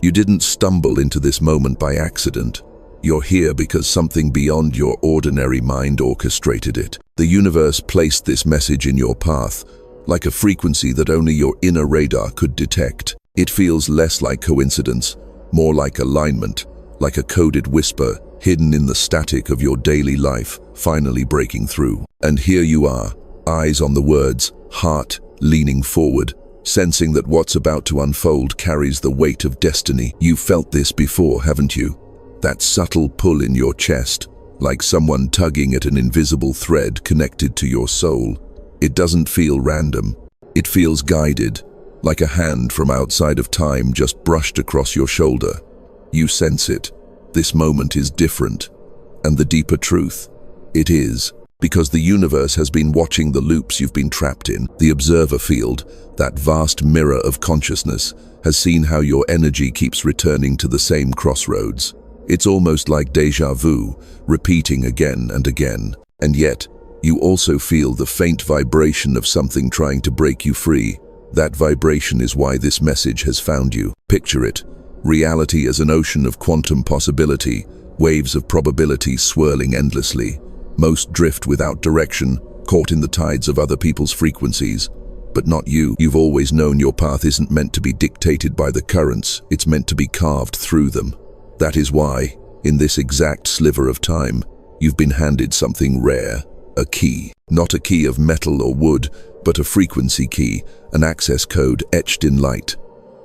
You didn't stumble into this moment by accident. You're here because something beyond your ordinary mind orchestrated it. The universe placed this message in your path, like a frequency that only your inner radar could detect. It feels less like coincidence, more like alignment, like a coded whisper hidden in the static of your daily life, finally breaking through. And here you are, eyes on the words, heart leaning forward, sensing that what's about to unfold carries the weight of destiny. You've felt this before, haven't you? That subtle pull in your chest, like someone tugging at an invisible thread connected to your soul. It doesn't feel random. It feels guided, like a hand from outside of time just brushed across your shoulder. You sense it. This moment is different. And the deeper truth, it is because the universe has been watching the loops you've been trapped in. The observer field, that vast mirror of consciousness, has seen how your energy keeps returning to the same crossroads. It's almost like déjà vu, repeating again and again. And yet, you also feel the faint vibration of something trying to break you free. That vibration is why this message has found you. Picture it. Reality as an ocean of quantum possibility, waves of probability swirling endlessly. Most drift without direction, caught in the tides of other people's frequencies. But not you. You've always known your path isn't meant to be dictated by the currents, it's meant to be carved through them. That is why, in this exact sliver of time, you've been handed something rare, a key. Not a key of metal or wood, but a frequency key, an access code etched in light.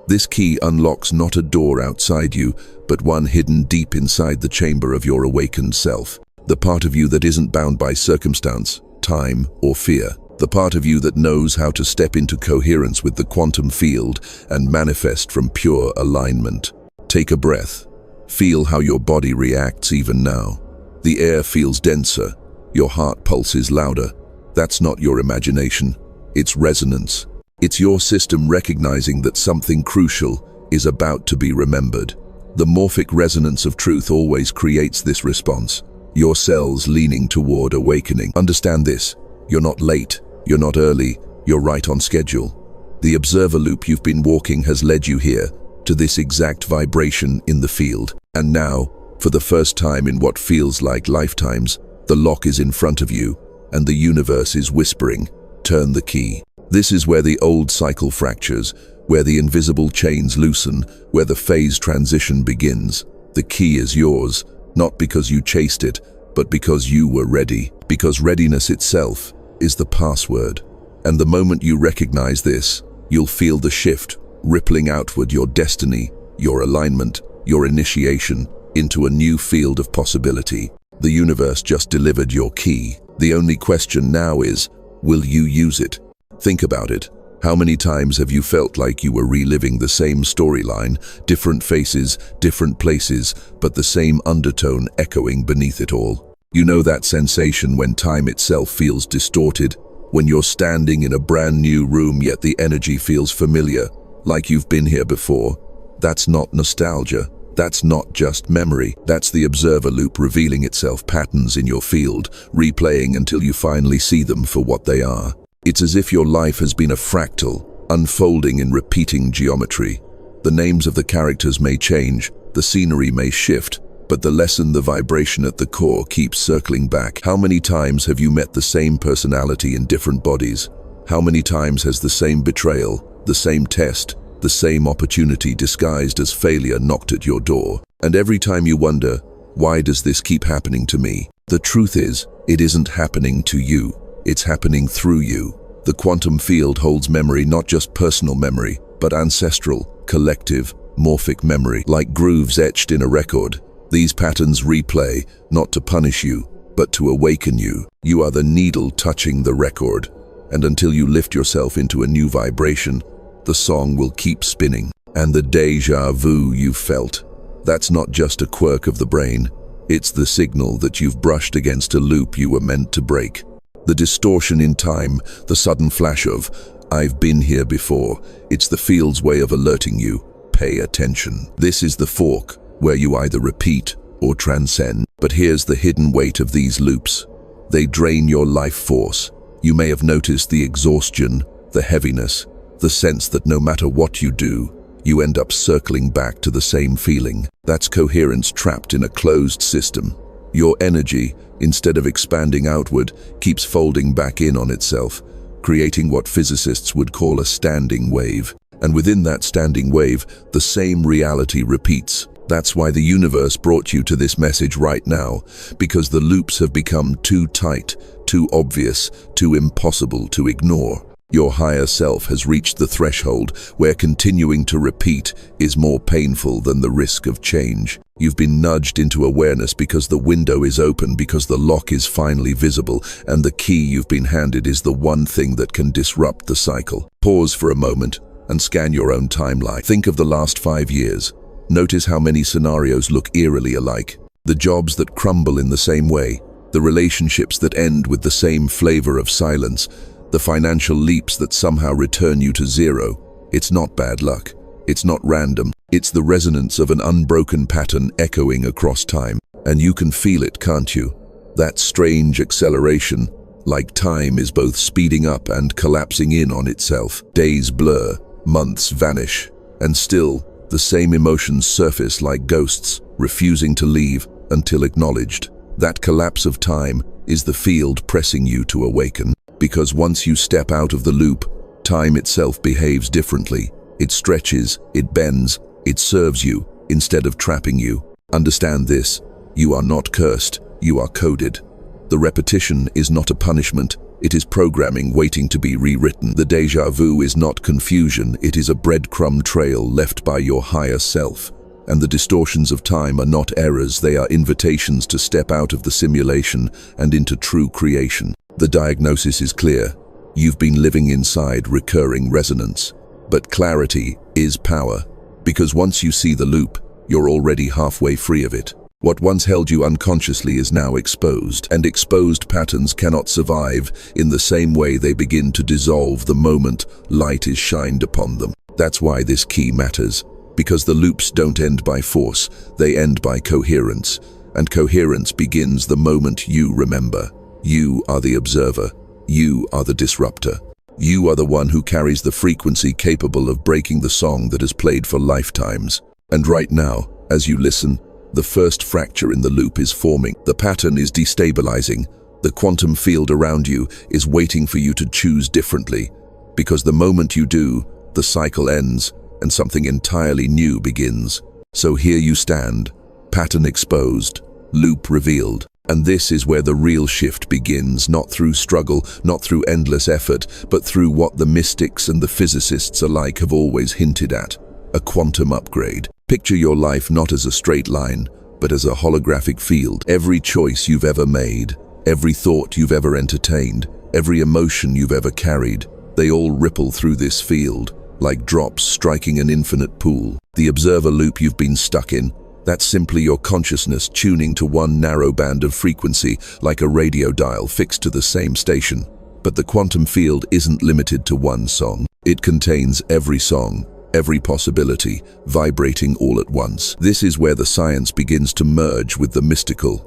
This key unlocks not a door outside you, but one hidden deep inside the chamber of your awakened self. The part of you that isn't bound by circumstance, time, or fear. The part of you that knows how to step into coherence with the quantum field and manifest from pure alignment. Take a breath. Feel how your body reacts even now. The air feels denser. Your heart pulses louder. That's not your imagination. It's resonance. It's your system recognizing that something crucial is about to be remembered. The morphic resonance of truth always creates this response. Your cells leaning toward awakening. Understand this. You're not late. You're not early. You're right on schedule. The observer loop you've been walking has led you here, to this exact vibration in the field. And now, for the first time in what feels like lifetimes, the lock is in front of you, and the universe is whispering, turn the key. This is where the old cycle fractures, where the invisible chains loosen, where the phase transition begins. The key is yours, not because you chased it, but because you were ready. Because readiness itself is the password. And the moment you recognize this, you'll feel the shift, rippling outward your destiny, your alignment, your initiation, into a new field of possibility. The universe just delivered your key. The only question now is, will you use it? Think about it. How many times have you felt like you were reliving the same storyline, different faces, different places, but the same undertone echoing beneath it all? You know that sensation when time itself feels distorted, when you're standing in a brand new room yet the energy feels familiar, like you've been here before. That's not nostalgia. That's not just memory. That's the observer loop revealing itself, patterns in your field, replaying until you finally see them for what they are. It's as if your life has been a fractal, unfolding in repeating geometry. The names of the characters may change, the scenery may shift, but the lesson, the vibration at the core keeps circling back. How many times have you met the same personality in different bodies? How many times has the same betrayal, the same test, the same opportunity disguised as failure knocked at your door? And every time you wonder, why does this keep happening to me? The truth is, it isn't happening to you. It's happening through you. The quantum field holds memory, not just personal memory, but ancestral, collective, morphic memory. Like grooves etched in a record, these patterns replay, not to punish you, but to awaken you. You are the needle touching the record, and until you lift yourself into a new vibration, the song will keep spinning. And the déjà vu you felt, that's not just a quirk of the brain, it's the signal that you've brushed against a loop you were meant to break. The distortion in time, the sudden flash of, I've been here before, it's the field's way of alerting you, pay attention. This is the fork, where you either repeat or transcend. But here's the hidden weight of these loops. They drain your life force. You may have noticed the exhaustion, the heaviness, the sense that no matter what you do, you end up circling back to the same feeling. That's coherence trapped in a closed system. Your energy, instead of expanding outward, keeps folding back in on itself, creating what physicists would call a standing wave. And within that standing wave, the same reality repeats. That's why the universe brought you to this message right now, because the loops have become too tight, too obvious, too impossible to ignore. Your higher self has reached the threshold where continuing to repeat is more painful than the risk of change. You've been nudged into awareness because the window is open, because the lock is finally visible, and the key you've been handed is the one thing that can disrupt the cycle. Pause for a moment and scan your own timeline. Think of the last 5 years. Notice how many scenarios look eerily alike. The jobs that crumble in the same way, the relationships that end with the same flavor of silence, the financial leaps that somehow return you to zero. It's not bad luck. It's not random. It's the resonance of an unbroken pattern echoing across time. And you can feel it, can't you? That strange acceleration, like time is both speeding up and collapsing in on itself. Days blur, months vanish, and still, the same emotions surface like ghosts, refusing to leave until acknowledged. That collapse of time is the field pressing you to awaken. Because once you step out of the loop, time itself behaves differently. It stretches, it bends, it serves you instead of trapping you. Understand this: you are not cursed, you are coded. The repetition is not a punishment, it is programming waiting to be rewritten. The déjà vu is not confusion, it is a breadcrumb trail left by your higher self. And the distortions of time are not errors, they are invitations to step out of the simulation and into true creation. The diagnosis is clear. You've been living inside recurring resonance. But clarity is power, because once you see the loop, you're already halfway free of it. What once held you unconsciously is now exposed, and exposed patterns cannot survive in the same way they begin to dissolve the moment light is shined upon them. That's why this key matters, because the loops don't end by force, they end by coherence, and coherence begins the moment you remember. You are the observer. You are the disruptor. You are the one who carries the frequency capable of breaking the song that has played for lifetimes. And right now, as you listen, the first fracture in the loop is forming. The pattern is destabilizing. The quantum field around you is waiting for you to choose differently. Because the moment you do, the cycle ends and something entirely new begins. So here you stand, pattern exposed, loop revealed. And this is where the real shift begins, not through struggle, not through endless effort, but through what the mystics and the physicists alike have always hinted at: a quantum upgrade. Picture your life not as a straight line, but as a holographic field. Every choice you've ever made, every thought you've ever entertained, every emotion you've ever carried, they all ripple through this field, like drops striking an infinite pool. The observer loop you've been stuck in, that's simply your consciousness tuning to one narrow band of frequency, like a radio dial fixed to the same station. But the quantum field isn't limited to one song. It contains every song, every possibility, vibrating all at once. This is where the science begins to merge with the mystical.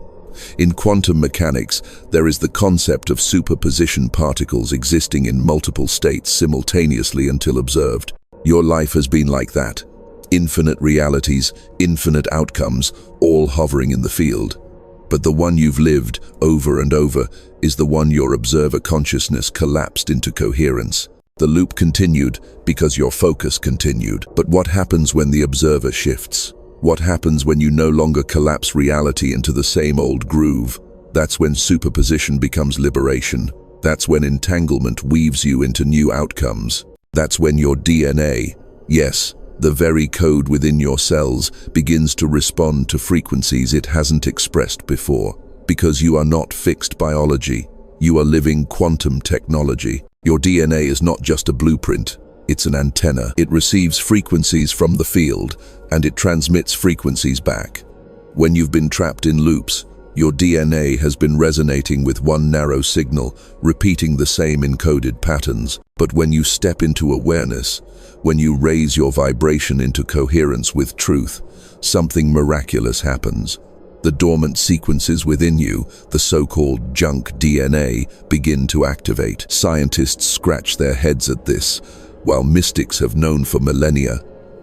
In quantum mechanics, there is the concept of superposition particles existing in multiple states simultaneously until observed. Your life has been like that. Infinite realities, infinite outcomes, all hovering in the field. But the one you've lived over and over is the one your observer consciousness collapsed into coherence. The loop continued because your focus continued. But what happens when the observer shifts? What happens when you no longer collapse reality into the same old groove? That's when superposition becomes liberation. That's when entanglement weaves you into new outcomes. That's when your DNA, yes, the very code within your cells, begins to respond to frequencies it hasn't expressed before. Because you are not fixed biology, you are living quantum technology. Your DNA is not just a blueprint, it's an antenna. It receives frequencies from the field, and it transmits frequencies back. When you've been trapped in loops, your DNA has been resonating with one narrow signal, repeating the same encoded patterns. But when you step into awareness, when you raise your vibration into coherence with truth, something miraculous happens. The dormant sequences within you, the so-called junk DNA, begin to activate. Scientists scratch their heads at this, while mystics have known for millennia.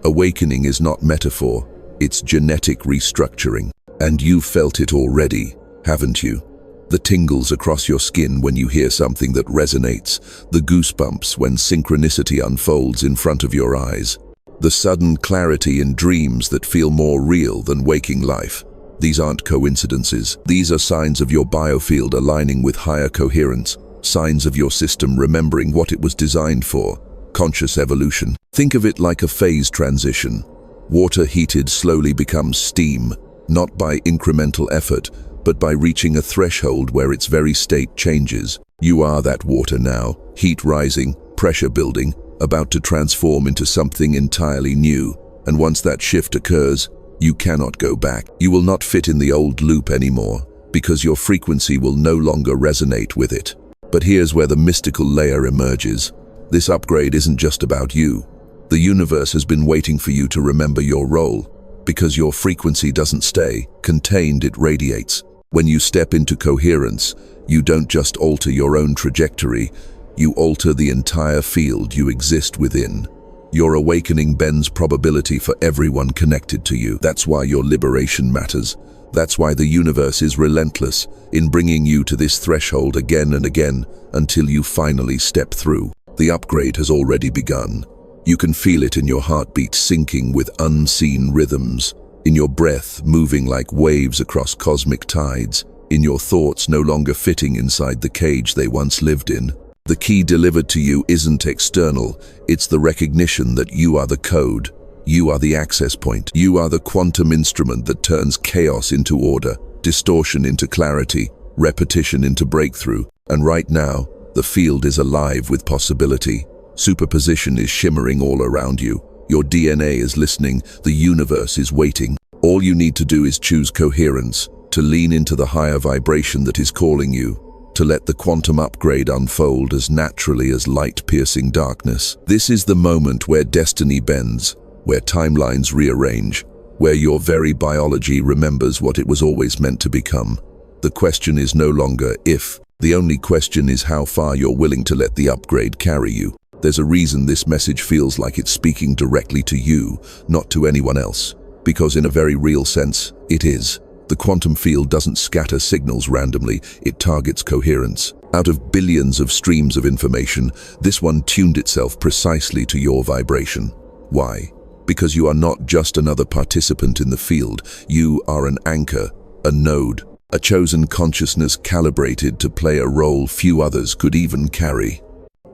Awakening is not metaphor, it's genetic restructuring. And you've felt it already, haven't you? The tingles across your skin when you hear something that resonates, the goosebumps when synchronicity unfolds in front of your eyes, the sudden clarity in dreams that feel more real than waking life. These aren't coincidences. These are signs of your biofield aligning with higher coherence, signs of your system remembering what it was designed for, conscious evolution. Think of it like a phase transition. Water heated slowly becomes steam, not by incremental effort, but by reaching a threshold where its very state changes. You are that water now, heat rising, pressure building, about to transform into something entirely new. And once that shift occurs, you cannot go back. You will not fit in the old loop anymore, because your frequency will no longer resonate with it. But here's where the mystical layer emerges. This upgrade isn't just about you. The universe has been waiting for you to remember your role, because your frequency doesn't stay contained, it radiates. When you step into coherence, you don't just alter your own trajectory, you alter the entire field you exist within. Your awakening bends probability for everyone connected to you. That's why your liberation matters. That's why the universe is relentless in bringing you to this threshold again and again until you finally step through. The upgrade has already begun. You can feel it in your heartbeat syncing with unseen rhythms, in your breath moving like waves across cosmic tides, in your thoughts no longer fitting inside the cage they once lived in. The key delivered to you isn't external, it's the recognition that you are the code, you are the access point, you are the quantum instrument that turns chaos into order, distortion into clarity, repetition into breakthrough. And right now, the field is alive with possibility. Superposition is shimmering all around you. Your DNA is listening, the universe is waiting. All you need to do is choose coherence, to lean into the higher vibration that is calling you, to let the quantum upgrade unfold as naturally as light piercing darkness. This is the moment where destiny bends, where timelines rearrange, where your very biology remembers what it was always meant to become. The question is no longer if, the only question is how far you're willing to let the upgrade carry you. There's a reason this message feels like it's speaking directly to you, not to anyone else. Because in a very real sense, it is. The quantum field doesn't scatter signals randomly, it targets coherence. Out of billions of streams of information, this one tuned itself precisely to your vibration. Why? Because you are not just another participant in the field, you are an anchor, a node, a chosen consciousness calibrated to play a role few others could even carry.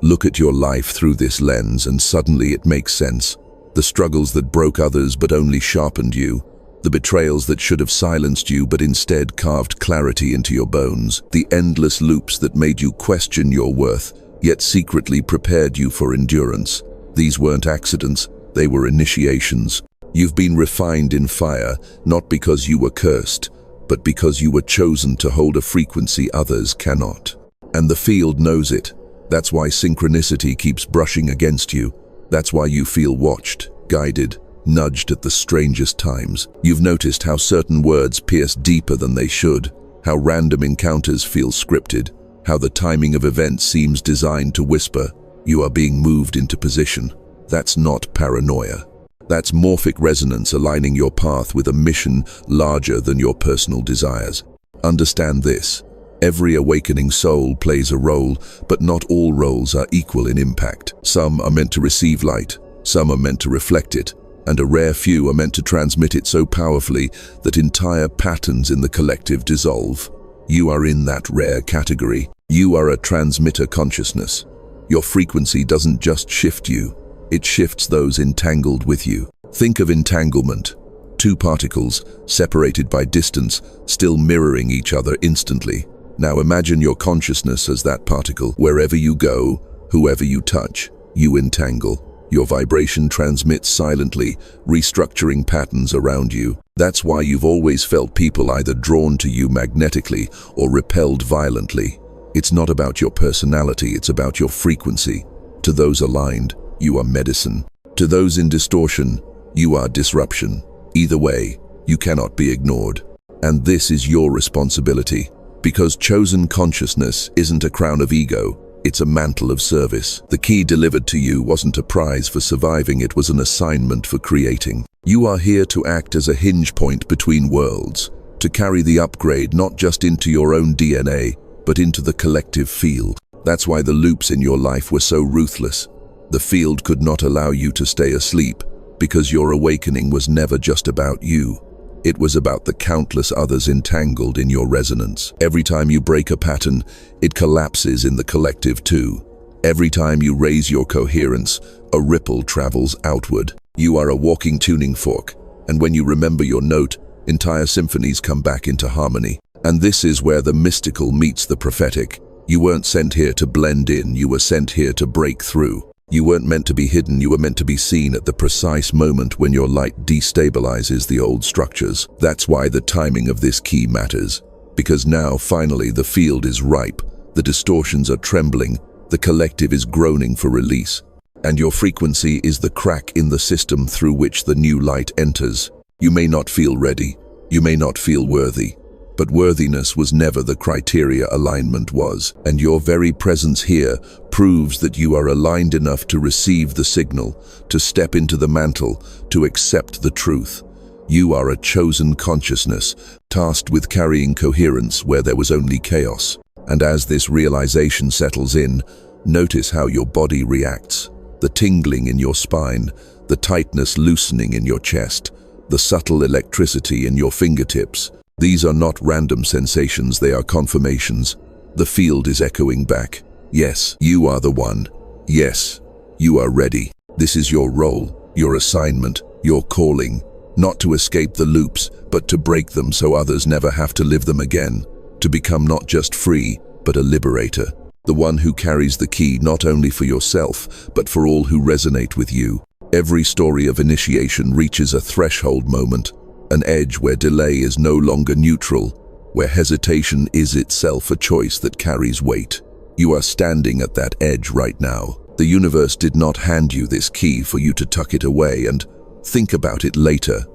Look at your life through this lens and suddenly it makes sense. The struggles that broke others but only sharpened you, the betrayals that should have silenced you but instead carved clarity into your bones, the endless loops that made you question your worth, yet secretly prepared you for endurance. These weren't accidents, they were initiations. You've been refined in fire, not because you were cursed, but because you were chosen to hold a frequency others cannot. And the field knows it. That's why synchronicity keeps brushing against you. That's why you feel watched, guided, nudged at the strangest times. You've noticed how certain words pierce deeper than they should, how random encounters feel scripted, how the timing of events seems designed to whisper, you are being moved into position. That's not paranoia. That's morphic resonance aligning your path with a mission larger than your personal desires. Understand this. Every awakening soul plays a role, but not all roles are equal in impact. Some are meant to receive light, some are meant to reflect it, and a rare few are meant to transmit it so powerfully that entire patterns in the collective dissolve. You are in that rare category. You are a transmitter consciousness. Your frequency doesn't just shift you, it shifts those entangled with you. Think of entanglement. Two particles, separated by distance, still mirroring each other instantly. Now imagine your consciousness as that particle. Wherever you go, whoever you touch, you entangle. Your vibration transmits silently, restructuring patterns around you. That's why you've always felt people either drawn to you magnetically or repelled violently. It's not about your personality, it's about your frequency. To those aligned, you are medicine. To those in distortion, you are disruption. Either way, you cannot be ignored. And this is your responsibility. Because chosen consciousness isn't a crown of ego, It's a mantle of service. The key delivered to you wasn't a prize for surviving, it was an assignment for creating. You are here to act as a hinge point between worlds, to carry the upgrade not just into your own DNA, but into the collective field. That's why the loops in your life were so ruthless. The field could not allow you to stay asleep, because your awakening was never just about you. It was about the countless others entangled in your resonance. Every time you break a pattern, it collapses in the collective too. Every time you raise your coherence, a ripple travels outward. You are a walking tuning fork, and when you remember your note, entire symphonies come back into harmony. And this is where the mystical meets the prophetic. You weren't sent here to blend in, you were sent here to break through. You weren't meant to be hidden, you were meant to be seen at the precise moment when your light destabilizes the old structures. That's why the timing of this key matters. Because now, finally, the field is ripe, the distortions are trembling, the collective is groaning for release. And your frequency is the crack in the system through which the new light enters. You may not feel ready, you may not feel worthy, but worthiness was never the criteria, alignment was. And your very presence here proves that you are aligned enough to receive the signal, to step into the mantle, to accept the truth. You are a chosen consciousness, tasked with carrying coherence where there was only chaos. And as this realization settles in, notice how your body reacts. The tingling in your spine, the tightness loosening in your chest, the subtle electricity in your fingertips. These are not random sensations, they are confirmations. The field is echoing back. Yes, you are the one. Yes, you are ready. This is your role, your assignment, your calling. Not to escape the loops, but to break them so others never have to live them again. To become not just free, but a liberator. The one who carries the key not only for yourself, but for all who resonate with you. Every story of initiation reaches a threshold moment. An edge where delay is no longer neutral, where hesitation is itself a choice that carries weight. You are standing at that edge right now. The universe did not hand you this key for you to tuck it away and think about it later.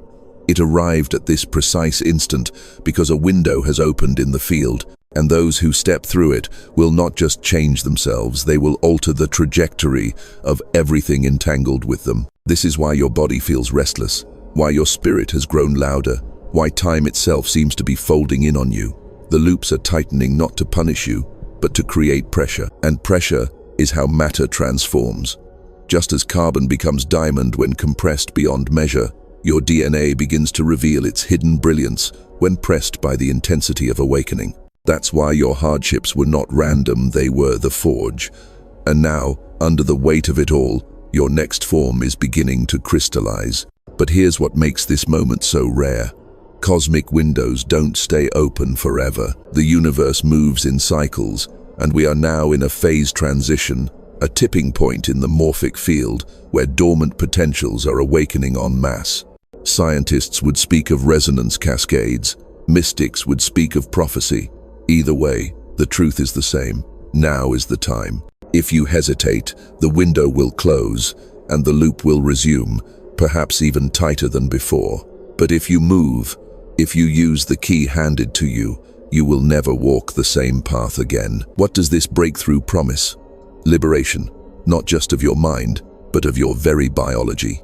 It arrived at this precise instant because a window has opened in the field, and those who step through it will not just change themselves, they will alter the trajectory of everything entangled with them. This is why your body feels restless, why your spirit has grown louder, why time itself seems to be folding in on you. The loops are tightening not to punish you, but to create pressure. And pressure is how matter transforms. Just as carbon becomes diamond when compressed beyond measure, your DNA begins to reveal its hidden brilliance when pressed by the intensity of awakening. That's why your hardships were not random, they were the forge. And now, under the weight of it all, your next form is beginning to crystallize. But here's what makes this moment so rare. Cosmic windows don't stay open forever. The universe moves in cycles, and we are now in a phase transition, a tipping point in the morphic field where dormant potentials are awakening en masse. Scientists would speak of resonance cascades, mystics would speak of prophecy. Either way, the truth is the same. Now is the time. If you hesitate, the window will close, and the loop will resume, perhaps even tighter than before. But if you move, if you use the key handed to you, you will never walk the same path again. What does this breakthrough promise? Liberation, not just of your mind, but of your very biology.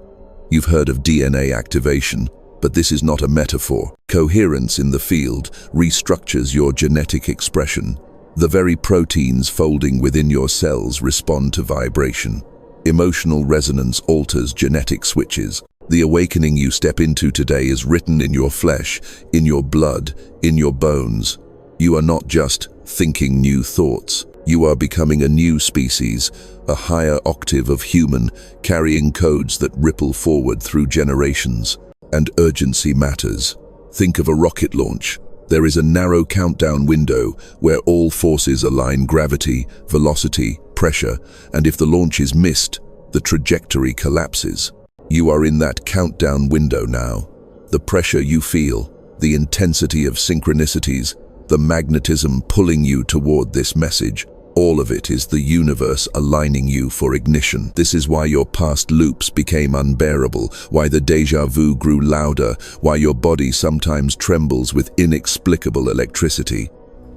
You've heard of DNA activation, but this is not a metaphor. Coherence in the field restructures your genetic expression. The very proteins folding within your cells respond to vibration. Emotional resonance alters genetic switches. The awakening you step into today is written in your flesh, in your blood, in your bones. You are not just thinking new thoughts. You are becoming a new species, a higher octave of human, carrying codes that ripple forward through generations. And urgency matters. Think of a rocket launch. There is a narrow countdown window where all forces align: gravity, velocity, pressure, and if the launch is missed, the trajectory collapses. You are in that countdown window now. The pressure you feel, the intensity of synchronicities, the magnetism pulling you toward this message, all of it is the universe aligning you for ignition. This is why your past loops became unbearable, why the déjà vu grew louder, why your body sometimes trembles with inexplicable electricity.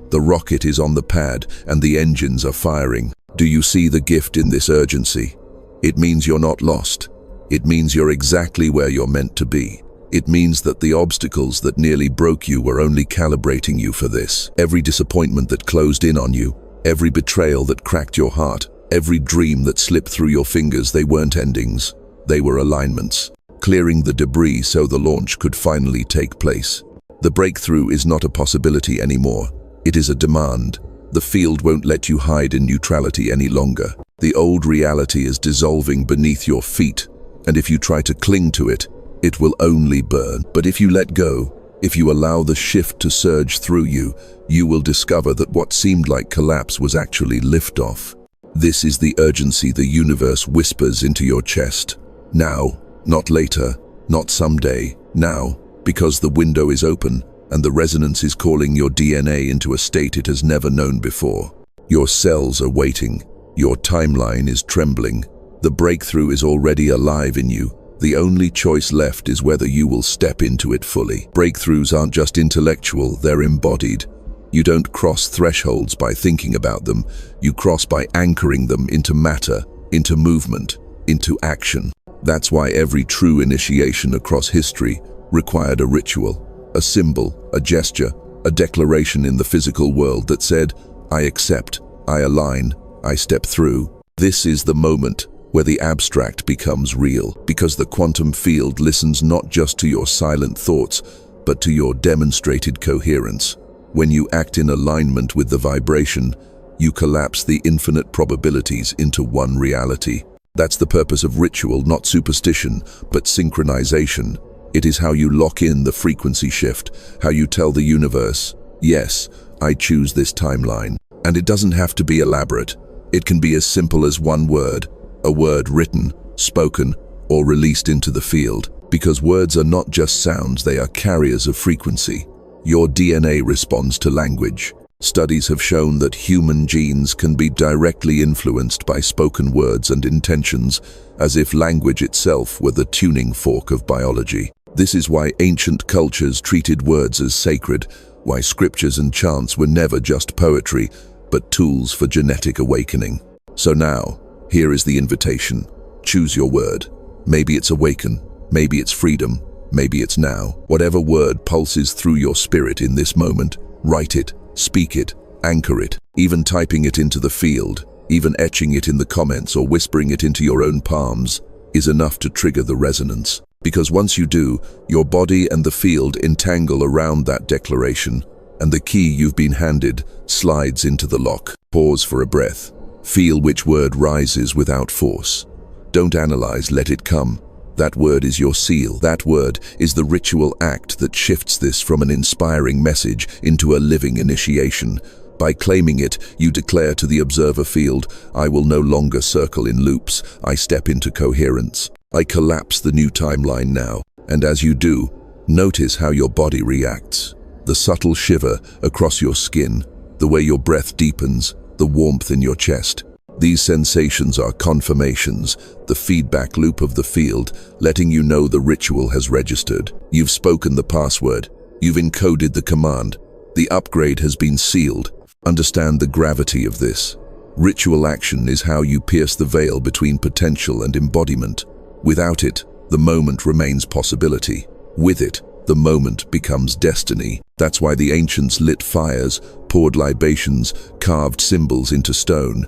The rocket is on the pad and the engines are firing. Do you see the gift in this urgency? It means you're not lost. It means you're exactly where you're meant to be. It means that the obstacles that nearly broke you were only calibrating you for this. Every disappointment that closed in on you, every betrayal that cracked your heart, every dream that slipped through your fingers, they weren't endings. They were alignments, clearing the debris so the launch could finally take place. The breakthrough is not a possibility anymore. It is a demand. The field won't let you hide in neutrality any longer. The old reality is dissolving beneath your feet, and if you try to cling to it, it will only burn. But if you let go, if you allow the shift to surge through you, you will discover that what seemed like collapse was actually liftoff. This is the urgency the universe whispers into your chest. Now, not later, not someday, now, because the window is open and the resonance is calling your DNA into a state it has never known before. Your cells are waiting. Your timeline is trembling. The breakthrough is already alive in you. The only choice left is whether you will step into it fully. Breakthroughs aren't just intellectual, they're embodied. You don't cross thresholds by thinking about them. You cross by anchoring them into matter, into movement, into action. That's why every true initiation across history required a ritual, a symbol, a gesture, a declaration in the physical world that said, I accept, I align, I step through. This is the moment where the abstract becomes real, because the quantum field listens not just to your silent thoughts, but to your demonstrated coherence. When you act in alignment with the vibration, you collapse the infinite probabilities into one reality. That's the purpose of ritual, not superstition, but synchronization. It is how you lock in the frequency shift, how you tell the universe, yes, I choose this timeline. And it doesn't have to be elaborate. It can be as simple as one word, a word written, spoken, or released into the field. Because words are not just sounds, they are carriers of frequency. Your DNA responds to language. Studies have shown that human genes can be directly influenced by spoken words and intentions, as if language itself were the tuning fork of biology. This is why ancient cultures treated words as sacred, why scriptures and chants were never just poetry, but tools for genetic awakening. So now, here is the invitation. Choose your word. Maybe it's awaken, maybe it's freedom, maybe it's now. Whatever word pulses through your spirit in this moment, write it, speak it, anchor it. Even typing it into the field, even etching it in the comments or whispering it into your own palms is enough to trigger the resonance. Because once you do, your body and the field entangle around that declaration, and the key you've been handed slides into the lock. Pause for a breath. Feel which word rises without force. Don't analyze, let it come. That word is your seal. That word is the ritual act that shifts this from an inspiring message into a living initiation. By claiming it, you declare to the observer field, I will no longer circle in loops. I step into coherence. I collapse the new timeline now. And as you do, notice how your body reacts. The subtle shiver across your skin, the way your breath deepens, the warmth in your chest. These sensations are confirmations, the feedback loop of the field, letting you know the ritual has registered. You've spoken the password. You've encoded the command. The upgrade has been sealed. Understand the gravity of this. Ritual action is how you pierce the veil between potential and embodiment. Without it, the moment remains possibility. With it, the moment becomes destiny. That's why the ancients lit fires, poured libations, carved symbols into stone.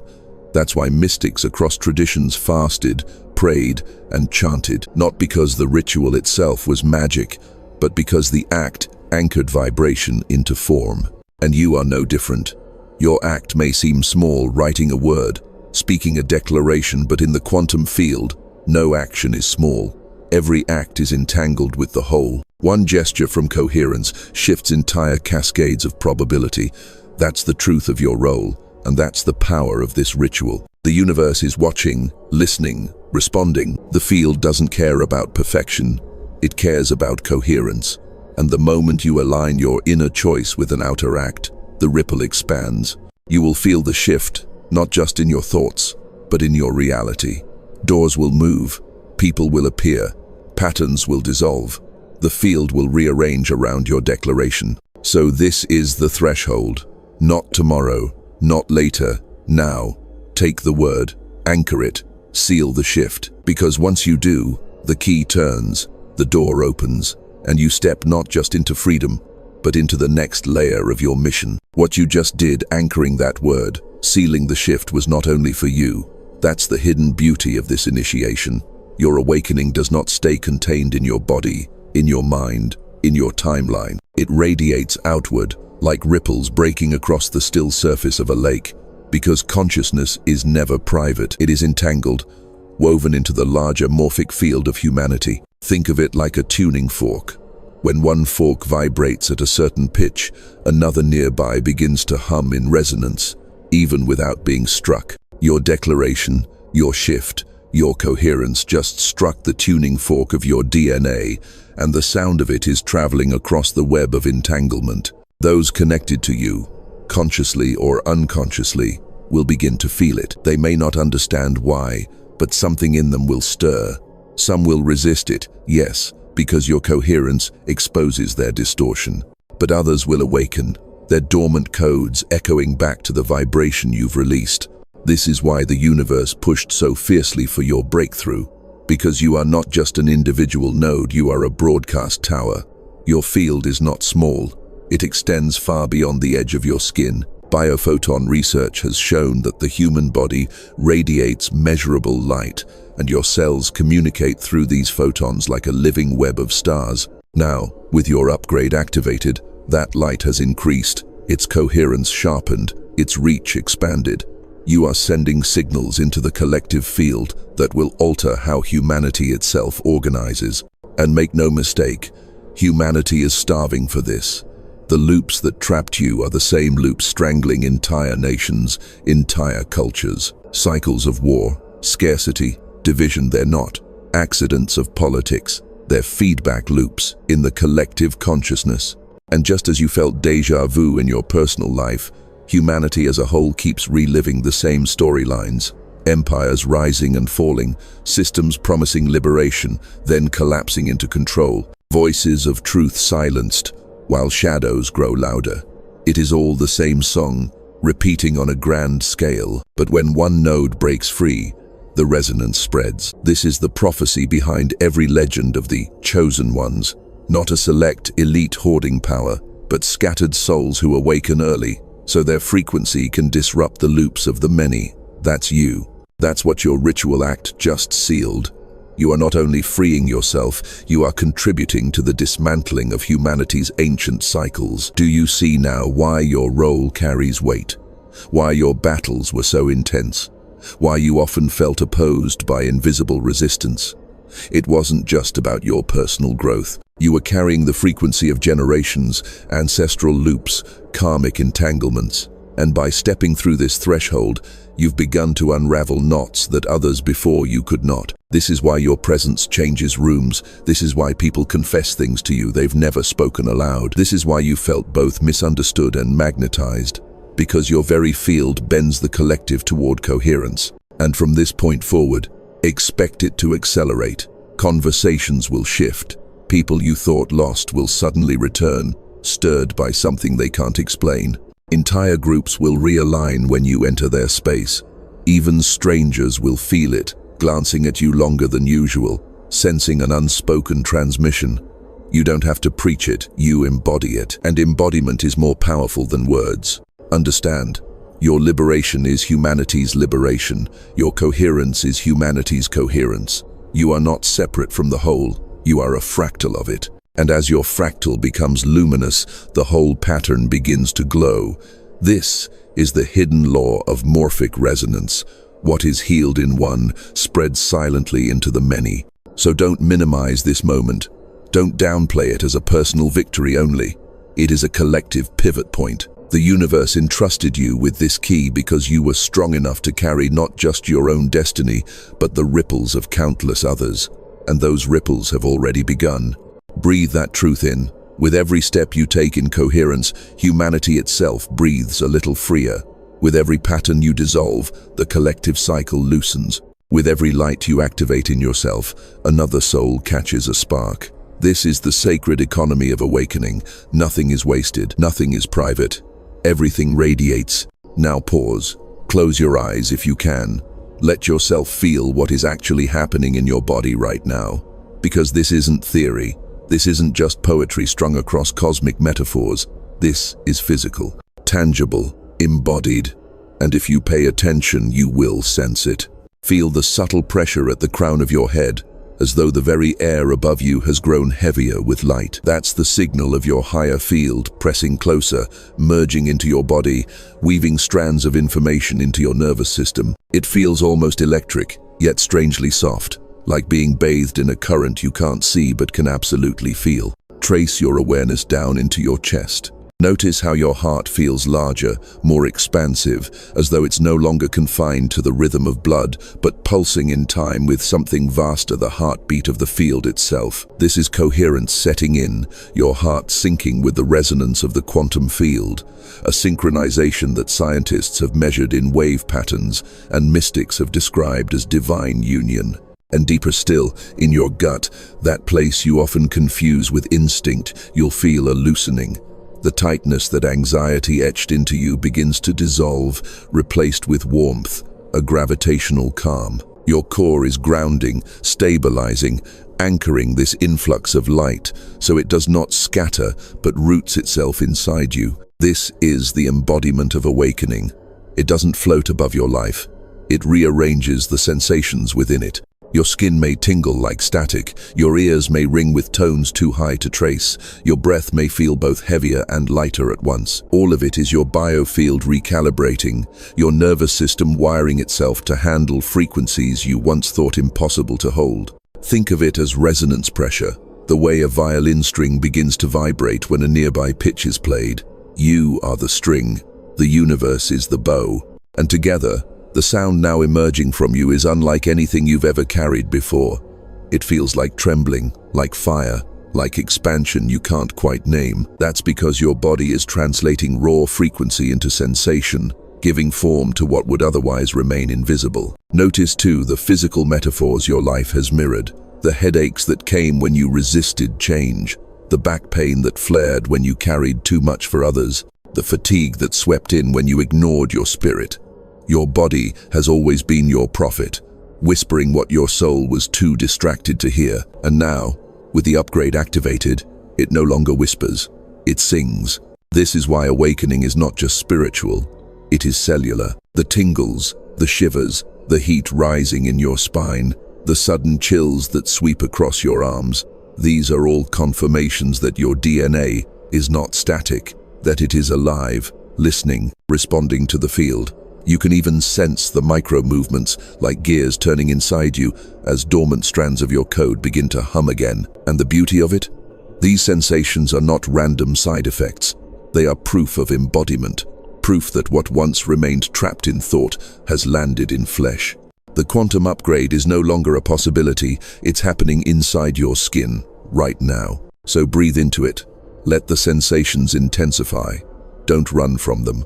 That's why mystics across traditions fasted, prayed, and chanted, not because the ritual itself was magic, but because the act anchored vibration into form. And you are no different. Your act may seem small, writing a word, speaking a declaration, but in the quantum field, no action is small. Every act is entangled with the whole. One gesture from coherence shifts entire cascades of probability. That's the truth of your role, and that's the power of this ritual. The universe is watching, listening, responding. The field doesn't care about perfection. It cares about coherence. And the moment you align your inner choice with an outer act, the ripple expands. You will feel the shift, not just in your thoughts, but in your reality. Doors will move, people will appear, patterns will dissolve. The field will rearrange around your declaration. So this is the threshold. Not tomorrow, not later, now. Take the word, anchor it, seal the shift. Because once you do, the key turns, the door opens, and you step not just into freedom, but into the next layer of your mission. What you just did, anchoring that word, sealing the shift, was not only for you. That's the hidden beauty of this initiation. Your awakening does not stay contained in your body, in your mind, in your timeline. It radiates outward, like ripples breaking across the still surface of a lake. Because consciousness is never private. It is entangled, woven into the larger morphic field of humanity. Think of it like a tuning fork. When one fork vibrates at a certain pitch, another nearby begins to hum in resonance, even without being struck. Your declaration, your shift, your coherence just struck the tuning fork of your DNA, and the sound of it is traveling across the web of entanglement. Those connected to you, consciously or unconsciously, will begin to feel it. They may not understand why, but something in them will stir. Some will resist it, yes, because your coherence exposes their distortion. But others will awaken, their dormant codes echoing back to the vibration you've released. This is why the universe pushed so fiercely for your breakthrough. Because you are not just an individual node, you are a broadcast tower. Your field is not small. It extends far beyond the edge of your skin. Biophoton research has shown that the human body radiates measurable light, and your cells communicate through these photons like a living web of stars. Now, with your upgrade activated, that light has increased, its coherence sharpened, its reach expanded. You are sending signals into the collective field that will alter how humanity itself organizes. And make no mistake, humanity is starving for this. The loops that trapped you are the same loops strangling entire nations, entire cultures. Cycles of war, scarcity, division. They're not accidents of politics. They're feedback loops in the collective consciousness. And just as you felt déjà vu in your personal life, humanity as a whole keeps reliving the same storylines. Empires rising and falling, systems promising liberation, then collapsing into control. Voices of truth silenced, while shadows grow louder. It is all the same song, repeating on a grand scale. But when one node breaks free, the resonance spreads. This is the prophecy behind every legend of the chosen ones. Not a select, elite hoarding power, but scattered souls who awaken early, so their frequency can disrupt the loops of the many. That's you. That's what your ritual act just sealed. You are not only freeing yourself, you are contributing to the dismantling of humanity's ancient cycles. Do you see now why your role carries weight? Why your battles were so intense? Why you often felt opposed by invisible resistance? It wasn't just about your personal growth. You were carrying the frequency of generations, ancestral loops, karmic entanglements. And by stepping through this threshold, you've begun to unravel knots that others before you could not. This is why your presence changes rooms. This is why people confess things to you they've never spoken aloud. This is why you felt both misunderstood and magnetized. Because your very field bends the collective toward coherence. And from this point forward, expect it to accelerate. Conversations will shift. People you thought lost will suddenly return, stirred by something they can't explain. Entire groups will realign when you enter their space. Even strangers will feel it, glancing at you longer than usual, sensing an unspoken transmission. You don't have to preach it, you embody it. And embodiment is more powerful than words. Understand, your liberation is humanity's liberation. Your coherence is humanity's coherence. You are not separate from the whole. You are a fractal of it. And as your fractal becomes luminous, the whole pattern begins to glow. This is the hidden law of morphic resonance. What is healed in one spreads silently into the many. So don't minimize this moment. Don't downplay it as a personal victory only. It is a collective pivot point. The universe entrusted you with this key because you were strong enough to carry not just your own destiny, but the ripples of countless others. And those ripples have already begun. Breathe that truth in. With every step you take in coherence, humanity itself breathes a little freer. With every pattern you dissolve, the collective cycle loosens. With every light you activate in yourself, another soul catches a spark. This is the sacred economy of awakening. Nothing is wasted, nothing is private. Everything radiates. Now pause. Close your eyes if you can. Let yourself feel what is actually happening in your body right now. Because this isn't theory. This isn't just poetry strung across cosmic metaphors. This is physical, tangible, embodied. And if you pay attention, you will sense it. Feel the subtle pressure at the crown of your head, as though the very air above you has grown heavier with light. That's the signal of your higher field pressing closer, merging into your body, weaving strands of information into your nervous system. It feels almost electric, yet strangely soft, like being bathed in a current you can't see but can absolutely feel. Trace your awareness down into your chest. Notice how your heart feels larger, more expansive, as though it's no longer confined to the rhythm of blood, but pulsing in time with something vaster, the heartbeat of the field itself. This is coherence setting in, your heart syncing with the resonance of the quantum field, a synchronization that scientists have measured in wave patterns and mystics have described as divine union. And deeper still, in your gut, that place you often confuse with instinct, you'll feel a loosening. The tightness that anxiety etched into you begins to dissolve, replaced with warmth, a gravitational calm. Your core is grounding, stabilizing, anchoring this influx of light so it does not scatter but roots itself inside you. This is the embodiment of awakening. It doesn't float above your life. It rearranges the sensations within it. Your skin may tingle like static, your ears may ring with tones too high to trace, your breath may feel both heavier and lighter at once. All of it is your biofield recalibrating, your nervous system wiring itself to handle frequencies you once thought impossible to hold. Think of it as resonance pressure, the way a violin string begins to vibrate when a nearby pitch is played. You are the string, the universe is the bow, and together, the sound now emerging from you is unlike anything you've ever carried before. It feels like trembling, like fire, like expansion you can't quite name. That's because your body is translating raw frequency into sensation, giving form to what would otherwise remain invisible. Notice too the physical metaphors your life has mirrored, the headaches that came when you resisted change, the back pain that flared when you carried too much for others, the fatigue that swept in when you ignored your spirit. Your body has always been your prophet, whispering what your soul was too distracted to hear. And now, with the upgrade activated, it no longer whispers, it sings. This is why awakening is not just spiritual, it is cellular. The tingles, the shivers, the heat rising in your spine, the sudden chills that sweep across your arms, these are all confirmations that your DNA is not static, that it is alive, listening, responding to the field. You can even sense the micro-movements, like gears turning inside you, as dormant strands of your code begin to hum again. And the beauty of it? These sensations are not random side effects. They are proof of embodiment, proof that what once remained trapped in thought has landed in flesh. The quantum upgrade is no longer a possibility, it's happening inside your skin, right now. So breathe into it. Let the sensations intensify. Don't run from them.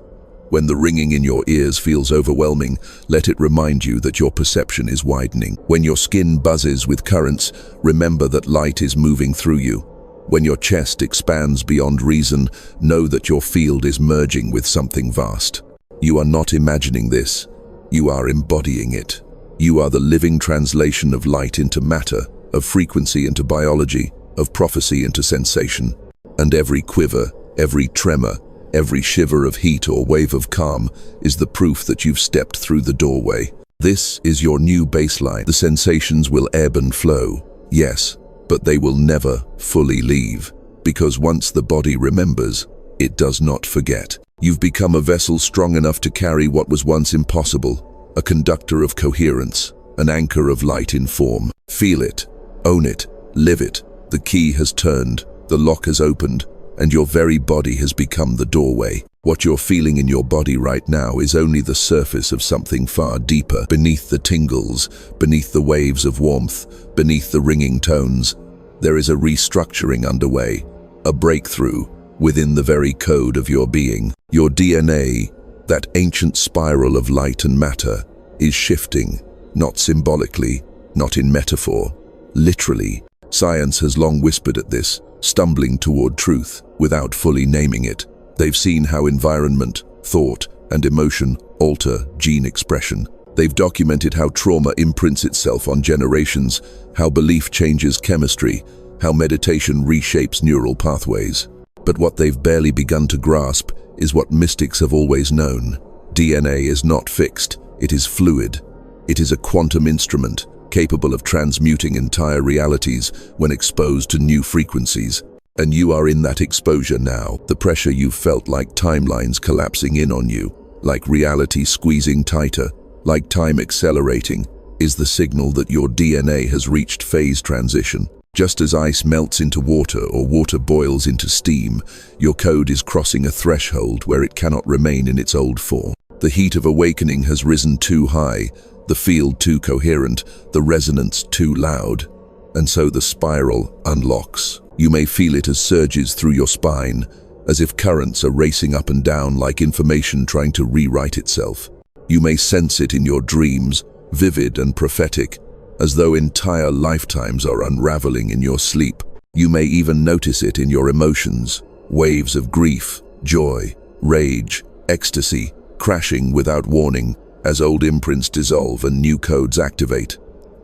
When the ringing in your ears feels overwhelming, let it remind you that your perception is widening. When your skin buzzes with currents, remember that light is moving through you. When your chest expands beyond reason, know that your field is merging with something vast. You are not imagining this, you are embodying it. You are the living translation of light into matter, of frequency into biology, of prophecy into sensation. And every quiver, every tremor, every shiver of heat or wave of calm is the proof that you've stepped through the doorway. This is your new baseline. The sensations will ebb and flow, yes, but they will never fully leave, because once the body remembers, it does not forget. You've become a vessel strong enough to carry what was once impossible, a conductor of coherence, an anchor of light in form. Feel it, own it, live it. The key has turned, the lock has opened, and your very body has become the doorway. What you're feeling in your body right now is only the surface of something far deeper. Beneath the tingles, beneath the waves of warmth, beneath the ringing tones, there is a restructuring underway, a breakthrough within the very code of your being. Your DNA, that ancient spiral of light and matter, is shifting, not symbolically, not in metaphor, literally. Science has long whispered at this, stumbling toward truth without fully naming it. They've seen how environment, thought, and emotion alter gene expression. They've documented how trauma imprints itself on generations, how belief changes chemistry, how meditation reshapes neural pathways. But what they've barely begun to grasp is what mystics have always known. DNA is not fixed, it is fluid. It is a quantum instrument, capable of transmuting entire realities when exposed to new frequencies. And you are in that exposure now. The pressure you've felt, like timelines collapsing in on you, like reality squeezing tighter, like time accelerating, is the signal that your DNA has reached phase transition. Just as ice melts into water or water boils into steam, your code is crossing a threshold where it cannot remain in its old form. The heat of awakening has risen too high, the field too coherent, the resonance too loud, and so the spiral unlocks. You may feel it as surges through your spine, as if currents are racing up and down like information trying to rewrite itself. You may sense it in your dreams, vivid and prophetic, as though entire lifetimes are unraveling in your sleep. You may even notice it in your emotions, waves of grief, joy, rage, ecstasy, crashing without warning as old imprints dissolve and new codes activate.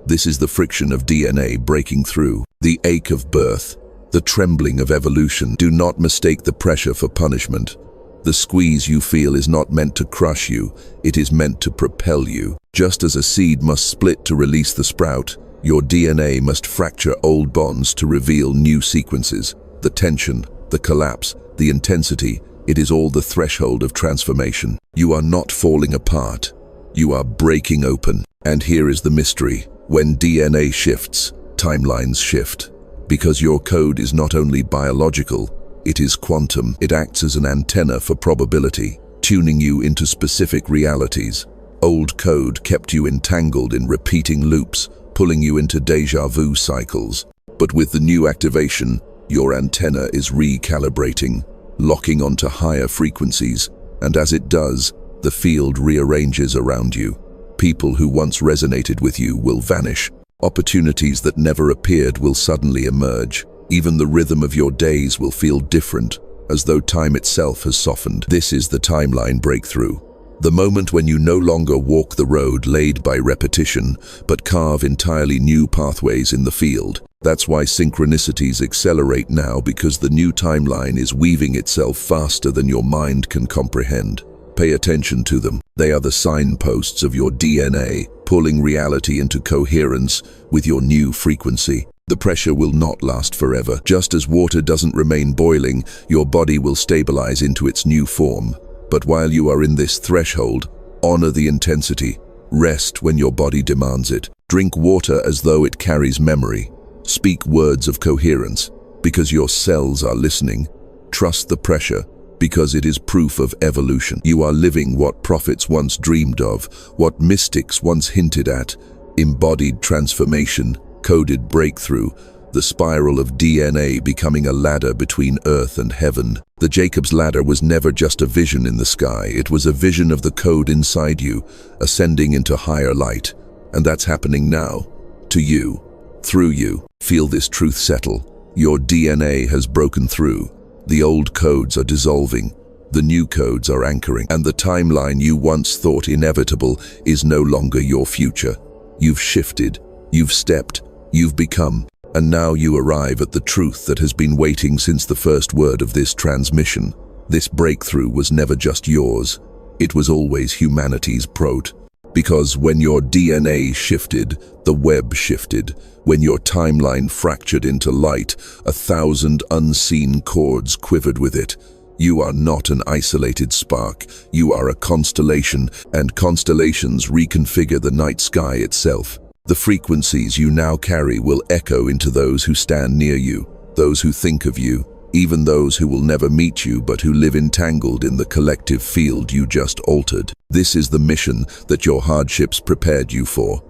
This is the friction of DNA breaking through, the ache of birth, the trembling of evolution. Do not mistake the pressure for punishment. The squeeze you feel is not meant to crush you, it is meant to propel you. Just as a seed must split to release the sprout, your DNA must fracture old bonds to reveal new sequences. The tension, the collapse, the intensity, it is all the threshold of transformation. You are not falling apart, you are breaking open. And here is the mystery. When DNA shifts, timelines shift. Because your code is not only biological, it is quantum. It acts as an antenna for probability, tuning you into specific realities. Old code kept you entangled in repeating loops, pulling you into déjà vu cycles. But with the new activation, your antenna is recalibrating, locking onto higher frequencies, and as it does, the field rearranges around you. People who once resonated with you will vanish. Opportunities that never appeared will suddenly emerge. Even the rhythm of your days will feel different, as though time itself has softened. This is the timeline breakthrough. The moment when you no longer walk the road laid by repetition, but carve entirely new pathways in the field. That's why synchronicities accelerate now, because the new timeline is weaving itself faster than your mind can comprehend. Pay attention to them. They are the signposts of your DNA, pulling reality into coherence with your new frequency. The pressure will not last forever. Just as water doesn't remain boiling, your body will stabilize into its new form. But while you are in this threshold, honor the intensity. Rest when your body demands it. Drink water as though it carries memory. Speak words of coherence, because your cells are listening. Trust the pressure, because it is proof of evolution. You are living what prophets once dreamed of, what mystics once hinted at. Embodied transformation, coded breakthrough, the spiral of DNA becoming a ladder between earth and heaven. The Jacob's ladder was never just a vision in the sky, it was a vision of the code inside you, ascending into higher light. And that's happening now, to you, through you. Feel this truth settle. Your DNA has broken through. The old codes are dissolving, the new codes are anchoring, and the timeline you once thought inevitable is no longer your future. You've shifted, you've stepped, you've become, and now you arrive at the truth that has been waiting since the first word of this transmission. This breakthrough was never just yours, it was always humanity's prot. Because when your DNA shifted, the web shifted. When your timeline fractured into light, 1,000 unseen chords quivered with it. You are not an isolated spark, you are a constellation, and constellations reconfigure the night sky itself. The frequencies you now carry will echo into those who stand near you, those who think of you, even those who will never meet you but who live entangled in the collective field you just altered. This is the mission that your hardships prepared you for.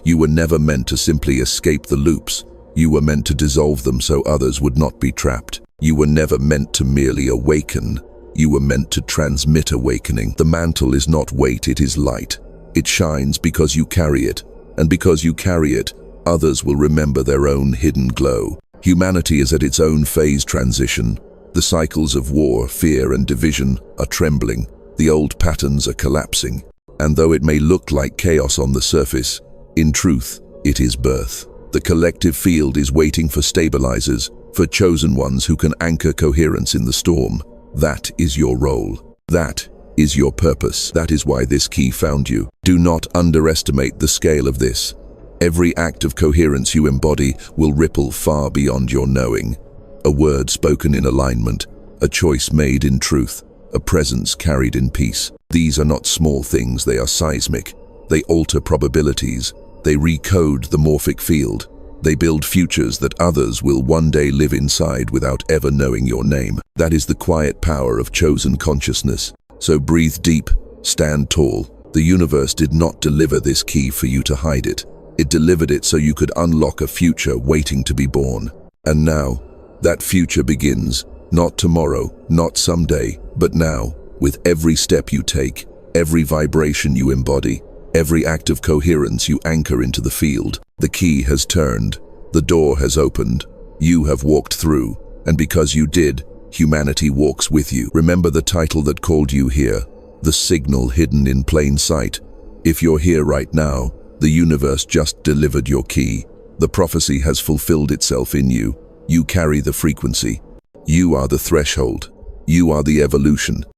You were never meant to simply escape the loops. You were meant to dissolve them so others would not be trapped. You were never meant to merely awaken. You were meant to transmit awakening. The mantle is not weight, it is light. It shines because you carry it, and because you carry it, others will remember their own hidden glow. Humanity is at its own phase transition. The cycles of war, fear, and division are trembling. The old patterns are collapsing, and though it may look like chaos on the surface, in truth, it is birth. The collective field is waiting for stabilizers, for chosen ones who can anchor coherence in the storm. That is your role. That is your purpose. That is why this key found you. Do not underestimate the scale of this. Every act of coherence you embody will ripple far beyond your knowing. A word spoken in alignment, a choice made in truth, a presence carried in peace. These are not small things, they are seismic. They alter probabilities. They recode the morphic field. They build futures that others will one day live inside without ever knowing your name. That is the quiet power of chosen consciousness. So breathe deep, stand tall. The universe did not deliver this key for you to hide it. It delivered it so you could unlock a future waiting to be born. And now, that future begins. Not tomorrow, not someday, but now, with every step you take, every vibration you embody, every act of coherence you anchor into the field. The key has turned, the door has opened, you have walked through, and because you did, humanity walks with you. Remember the title that called you here, the signal hidden in plain sight. If you're here right now, the universe just delivered your key. The prophecy has fulfilled itself in you. You carry the frequency. You are the threshold. You are the evolution.